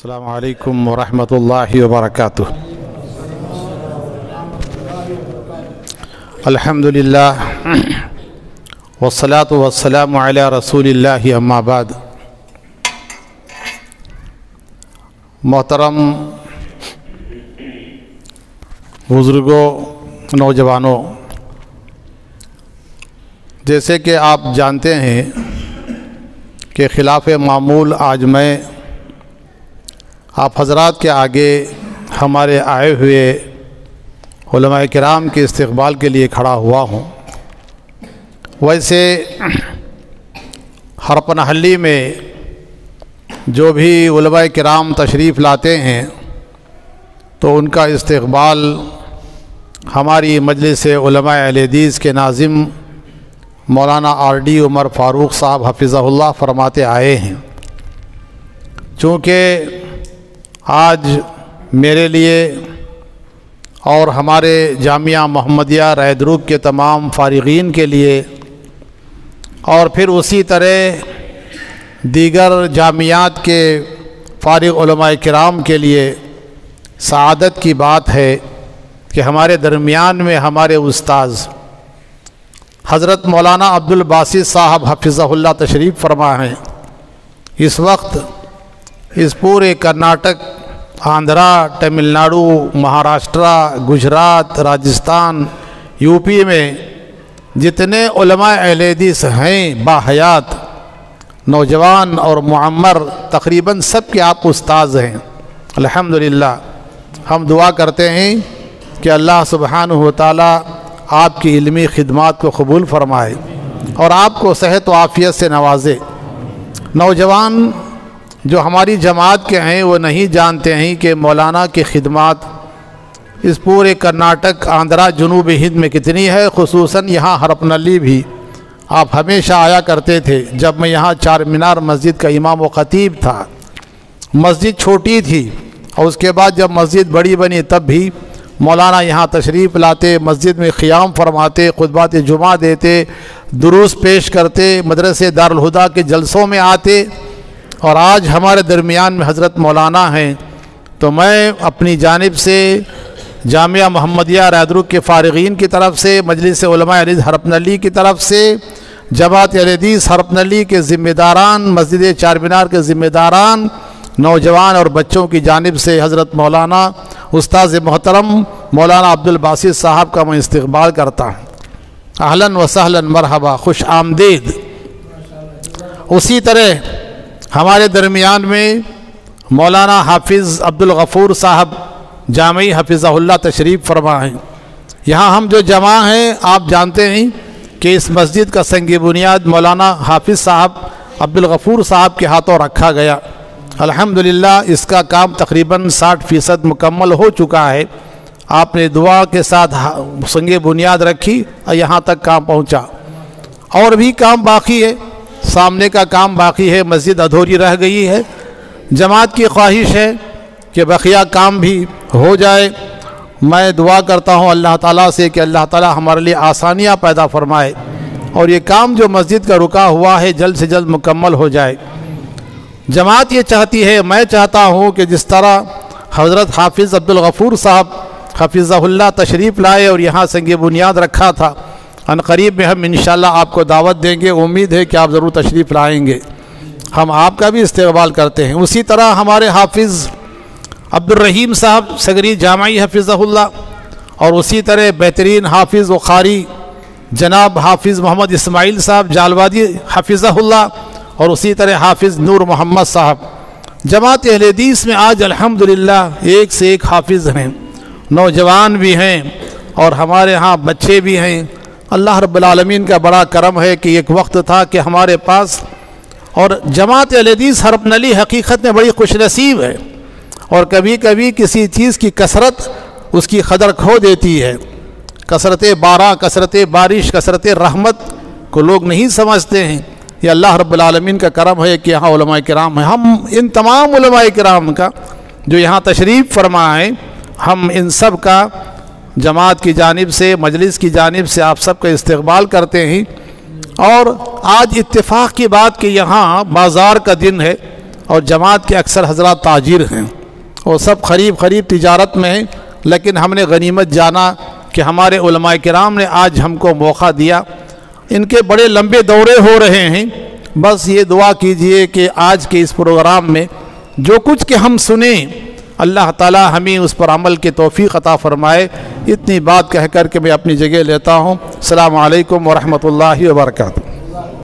अस्सलामु अलैकुम वरहमतुल्लाहि वबरकातुह। अल्हम्दुलिल्लाह वस्सलातु वस्सलामु अला रसूलिल्लाहि अम्मा बाद। मोहतरम बुज़ुर्गों, नौजवानों, जैसे कि आप जानते हैं कि खिलाफ मामूल आज मैं आप हज़रात के आगे हमारे आए हुए उलमाए किराम के इस्तक़बाल के लिए खड़ा हुआ हूँ। वैसे हरपनहल्ली में जो भी उलमाए किराम तशरीफ़ लाते हैं तो उनका इस्तक़बाल हमारी मजलिस उलमाए अहले हदीस के नाज़िम मौलाना आर.डी. उमर फ़ारूक साहब हफ़िज़हुल्लाह फरमाते आए हैं। चूँकि आज मेरे लिए और हमारे जामिया मोहम्मदिया रैदरूब के तमाम फ़ारिग़ीन के लिए और फिर उसी तरह दीगर जामियात के फ़ारिग़ उलमाए किराम के लिए सआदत की बात है कि हमारे दरमियान में हमारे उस्ताज़ हज़रत मौलाना अब्दुल बासित साहब हफ़िज़हुल्लाह तशरीफ़ फरमा हैं। इस वक्त इस पूरे कर्नाटक, आंध्रा, तमिलनाडु, महाराष्ट्र, गुजरात, राजस्थान, यूपी में जितने उलमा अहले हदीस हैं बाहयात, नौजवान और मुअम्मर, तकरीबन सब के आप उस्ताज़ हैं। अल्हम्दुलिल्लाह हम दुआ करते हैं कि अल्लाह सुब्हानहु व तआला आपकी इल्मी खिदमात को कबूल फरमाए और आपको सेहत व आफ़ियत से नवाजे। नौजवान जो हमारी जमात के हैं वो नहीं जानते हैं कि मौलाना की खिदमात इस पूरे कर्नाटक, आंध्रा, जनूबी हिंद में कितनी है। ख़ुसूसन यहाँ हरपनहल्ली भी आप हमेशा आया करते थे। जब मैं यहाँ चार मीनार मस्जिद का इमाम व ख़तीब था, मस्जिद छोटी थी और उसके बाद जब मस्जिद बड़ी बनी तब भी मौलाना यहाँ तशरीफ़ लाते, मस्जिद में क़ियाम फरमाते, खुतबात जुमा देते, दुरूस पेश करते, मदरसे दारुल हुदा के जलसों में आते। और आज हमारे दरमियान में हज़रत मौलाना हैं। तो मैं अपनी जानिब से जामिया मोहम्मदिया रैदरूब के फ़ारिग़ीन की तरफ से, मजलिस उलमाए हदीस हरपनहल्ली की तरफ से, जमात अहले हदीस हरपनहल्ली के ज़िम्मेदारान, मस्जिद चार मीनार के ज़िम्मेदारान, नौजवान और बच्चों की जानिब से हज़रत मौलाना उस्ताज़ मोहतरम मौलाना अब्दुल बासित साहब का मैं इस्तक़बाल करता हूँ। अहलन व सहलन, मरहबा, खुश आमदीद। उसी तरह हमारे दरमियान में मौलाना हाफिज़ अब्दुल गफ़ूर साहब जामी हफ़िज़हुल्लाह तशरीफ़ फरमा हैं। यहाँ हम जो जमा हैं, आप जानते हैं कि इस मस्जिद का संग बुनियाद मौलाना हाफिज़ साहब अब्दुल गफ़ूर साहब के हाथों रखा गया। अल्हम्दुलिल्लाह इसका काम तकरीबन 60% मुकम्मल हो चुका है। आपने दुआ के साथ संग बुनियाद रखी और यहाँ तक काम पहुँचा। और भी काम बाकी है, सामने का काम बाकी है, मस्जिद अधूरी रह गई है। जमात की ख्वाहिश है कि बकिया काम भी हो जाए। मैं दुआ करता हूँ अल्लाह ताला से कि अल्लाह ताला हमारे लिए आसानियाँ पैदा फरमाए और ये काम जो मस्जिद का रुका हुआ है जल्द से जल्द मुकम्मल हो जाए। जमात ये चाहती है, मैं चाहता हूँ कि जिस तरह हज़रत हाफिज़ अब्दुल गफ़ूर साहब हफ़िज़हुल्लाह तशरीफ़ लाए और यहाँ संग बुनियाद रखा था, अनक़रीब में हम इंशाअल्लाह आपको दावत देंगे। उम्मीद है कि आप ज़रूर तशरीफ़ लाएँगे। हम आपका भी इस्तक़बाल करते हैं। उसी तरह हमारे हाफिज़ अब्दुल रहीम साहब सगरी जामी हफ़िज़हुल्लाह और उसी तरह बेहतरीन हाफिज़ व क़ारी जनाब हाफिज़ मोहम्मद इस्माइल साहब जालवादी हफ़िज़हुल्लाह और उसी तरह हाफिज़ नूर मोहम्मद साहब। जमात अहले हदीस में आज अल्हम्दुलिल्लाह एक से एक हाफिज़ हैं, नौजवान भी हैं और हमारे यहाँ बच्चे भी हैं। अल्लाह रब्बुल आलमीन का बड़ा करम है कि एक वक्त था कि हमारे पास, और जमात अहले हदीस हरपनहल्ली हकीकत में बड़ी खुशनसीब है और कभी कभी किसी चीज़ की कसरत उसकी कदर खो देती है। कसरत बारा, कसरत बारिश, कसरत रहमत को लोग नहीं समझते हैं। ये अल्लाह रब्बुल आलमीन का करम है कि यहाँ उलमाए किराम हैं। हम इन तमाम उलमाए किराम का जो यहाँ तशरीफ़ फरमा है, हम इन सब का जमात की जानिब से, मजलिस की जानिब से आप सब का इस्तक़बाल करते हैं। और आज इत्तेफाक की बात कि यहाँ बाज़ार का दिन है और जमात के अक्सर हजरात ताजिर हैं, वो सब खरीब तिजारत में हैं, लेकिन हमने गनीमत जाना कि हमारे उलमाए किराम ने आज हमको मौका दिया। इनके बड़े लंबे दौरे हो रहे हैं, बस ये दुआ कीजिए कि आज के इस प्रोग्राम में जो कुछ कि हम सुने, अल्लाह ताला हमें उस पर अमल की तौफीक अता फ़रमाए। इतनी बात कह कर के मैं अपनी जगह लेता हूँ। अस्सलामु अलैकुम व रहमतुल्लाहि व बरकातुहू।